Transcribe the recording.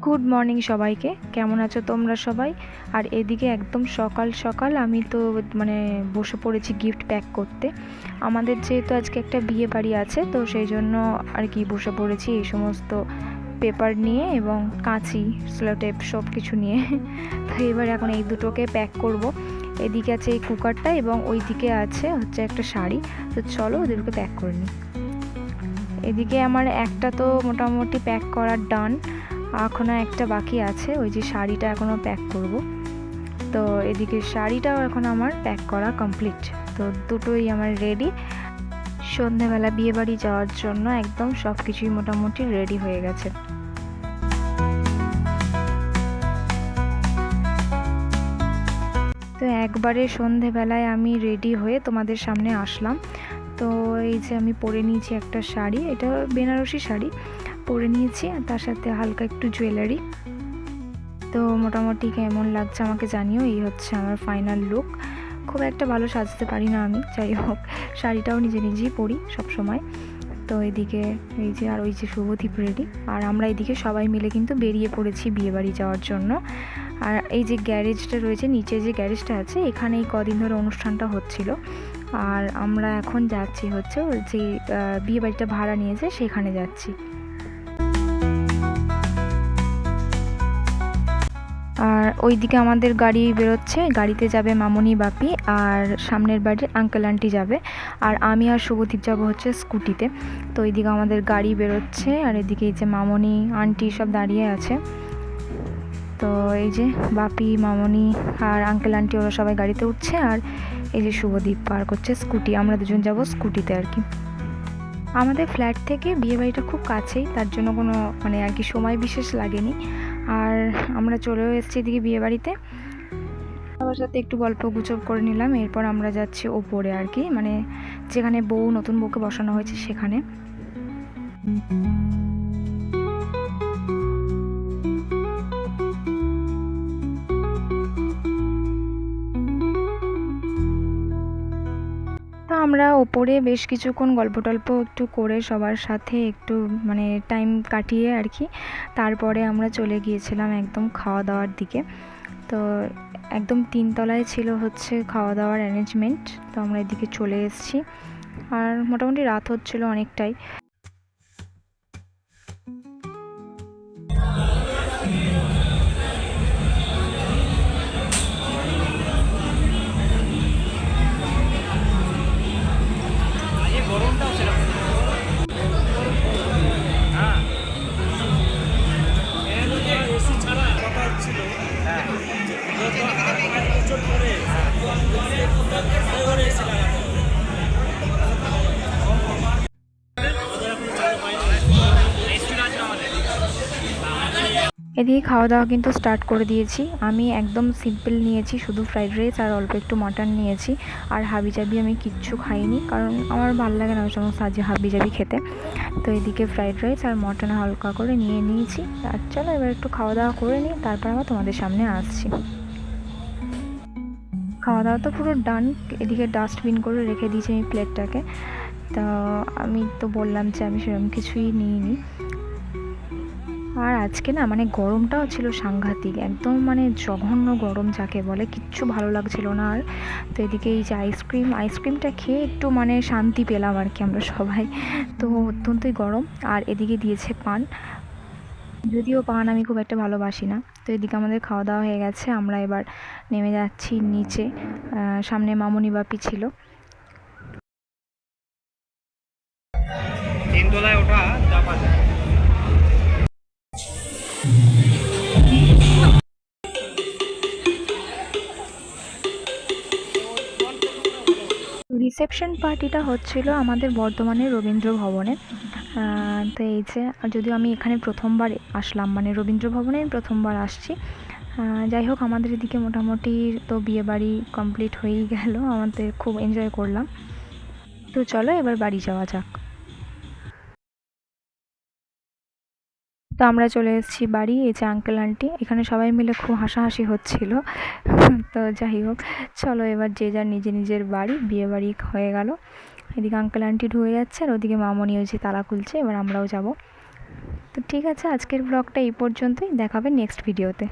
Good morning সবাইকে। কেমন আছো তোমরা সবাই? আর এদিকে একদম সকাল সকাল আমি তো বসে পড়েছি গিফট প্যাক করতে। আমাদের যেহেতু আজকে একটা বিয়ে বাড়ি আছে, তো সেই জন্য আর কি বসে পড়েছি এই সমস্ত পেপার নিয়ে এবং কাঁচি, সেলোটেপ সব কিছু নিয়ে। তো এবার এখন এই দুটোকে প্যাক করব। এদিকে আছে এই কুকারটা এবং ওই দিকে আছে হচ্ছে একটা শাড়ি। তো চলো ওদেরকে প্যাক করে নিই। এদিকে আমার একটা তো মোটামুটি প্যাক করার ডান, এখনও একটা বাকি আছে, ওই যে শাড়িটা এখনও প্যাক করব। তো এদিকে শাড়িটাও এখন আমার প্যাক করা কমপ্লিট। তো দুটোই আমার রেডি। সন্ধেবেলা বিয়েবাড়ি যাওয়ার জন্য একদম সব কিছুই মোটামুটি রেডি হয়ে গেছে। তো একবারে সন্ধেবেলায় আমি রেডি হয়ে তোমাদের সামনে আসলাম। তো এই যে আমি পরে নিয়েছি একটা শাড়ি, এটা বেনারসি শাড়ি পরে নিয়েছি, আর তার সাথে হালকা একটু জুয়েলারি। তো মোটামুটি কেমন লাগছে আমাকে জানিও। এই হচ্ছে আমার ফাইনাল লুক। খুব একটা ভালো সাজতে পারি না আমি, যাই হোক শাড়িটাও নিজেই পরি সব সময়। তো এদিকে এই যে আর ওই যে শুভদীপ রেডি, আর আমরা এদিকে সবাই মিলে কিন্তু বেরিয়ে পড়েছি বিয়েবাড়ি যাওয়ার জন্য। আর এই যে গ্যারেজটা রয়েছে, নিচে যে গ্যারেজটা আছে, এখানে এই কদিন ধরে অনুষ্ঠানটা হচ্ছিল। আর আমরা এখন যাচ্ছি হচ্ছে যে বিয়েবাড়িটা ভাড়া নিয়েছে সেখানে যাচ্ছি। আর ওইদিকে আমাদের গাড়ি বেরোচ্ছে, গাড়িতে যাবে মামনি বাপি, আর সামনের বাড়ির আঙ্কেল আন্টি যাবে, আর আমি আর শুভদীপ যাব হচ্ছে স্কুটিতে। তো ওইদিকে আমাদের গাড়ি বেরোচ্ছে, আর এদিকে এই যে মামনি আন্টি সব দাঁড়িয়ে আছে। তো এই যে বাপি, মামনি আর আঙ্কেল আন্টি ওরা সবাই গাড়িতে উঠছে, আর এই যে শুভদীপ পার করছে স্কুটি। আমরা দুজন যাব স্কুটিতে আর কি। আমাদের ফ্ল্যাট থেকে বিয়েবাড়িটা খুব কাছেই, তার জন্য কোনো আর কি সময় বিশেষ লাগেনি। আর আমরা চলেও এসেছি এদিকে বিয়েবাড়িতে। সবার সাথে একটু গল্প গুজব করে নিলাম। এরপর আমরা যাচ্ছি ওপরে আর কি, যেখানে নতুন বউকে বসানো হয়েছে সেখানে। তো আমরা ওপরে বেশ কিছুক্ষণ গল্প টল্প একটু করে সবার সাথে একটু টাইম কাটিয়ে আর কি, তারপরে আমরা চলে গিয়েছিলাম একদম খাওয়া দাওয়ার দিকে। তো একদম 3 তলায় ছিল হচ্ছে খাওয়া দাওয়ার অ্যারেঞ্জমেন্ট। তো আমরা এদিকে চলে এসেছি, আর মোটামুটি রাত হচ্ছিল অনেকটাই। এদিকে খাওয়া দাওয়া কিন্তু স্টার্ট করে দিয়েছি। আমি একদম সিম্পল নিয়েছি, শুধু ফ্রাইড রাইস আর অল্প একটু মাটন নিয়েছি। আর হাবিজাবি আমি কিচ্ছু খাইনি, কারণ আমার ভালো লাগে না ওই সমস্ত হাবিজাবি খেতে। তো এদিকে ফ্রাইড রাইস আর মাটন হালকা করে নিয়ে নিয়েছি। আর চলো এবার একটু খাওয়া দাওয়া করে নিই, তারপর আবার তোমাদের সামনে আসছি। খাওয়া দাওয়া তো পুরো ডান। এদিকে ডাস্টবিন করে রেখে দিয়েছি আমি প্লেটটাকে। তো আমি তো বললাম যে আমি সেরকম কিছুই নিইনি। আর আজকে না গরমটাও ছিল সাংঘাতিক, একদম জঘন্য গরম যাকে বলে, কিচ্ছু ভালো লাগছিল না আর। তো এদিকে এই যে আইসক্রিমটা খেয়ে একটু শান্তি পেলাম আর কি আমরা সবাই। তো অত্যন্তই গরম। আর এদিকে দিয়েছে পান, যদিও পান আমি খুব একটা ভালোবাসি না। তো এদিকে আমাদের খাওয়া দাওয়া হয়ে গেছে, আমরা এবার নেমে যাচ্ছি নিচে। সামনে মামনি বাপি ছিল। 3 তলায় ওঠা চাপা যায়। রিসেপশন পার্টিটা হচ্ছিল আমাদের বর্ধমানের রবীন্দ্র ভবনে। তো এই যে, যদিও আমি এখানে প্রথমবার আসলাম, রবীন্দ্র ভবনে আমি প্রথমবার আসছি। যাই হোক আমাদের এদিকে মোটামুটি তো বিয়েবাড়ি কমপ্লিট হয়েই গেল, আমাদের খুব এনজয় করলাম। তো চলো এবার বাড়ি যাওয়া যাক। তো আমরা চলে এসেছি বাড়ি। এই যে আঙ্কেল আন্টি, এখানে সবাই মিলে খুব হাসাহাসি হচ্ছিল। তো যাই হোক চলো এবার যে যার নিজের বাড়ি, বিয়ে বাড়ি হয়ে গেল। এদিকে আঙ্কেল আন্টি ঢুকে যাচ্ছে, আর ওদিকে মামনি ওই যে তালা খুলছে, এবার আমরাও যাব। তো ঠিক আছে, আজকের ব্লগটা এই পর্যন্তই, দেখাবে নেক্সট ভিডিওতে।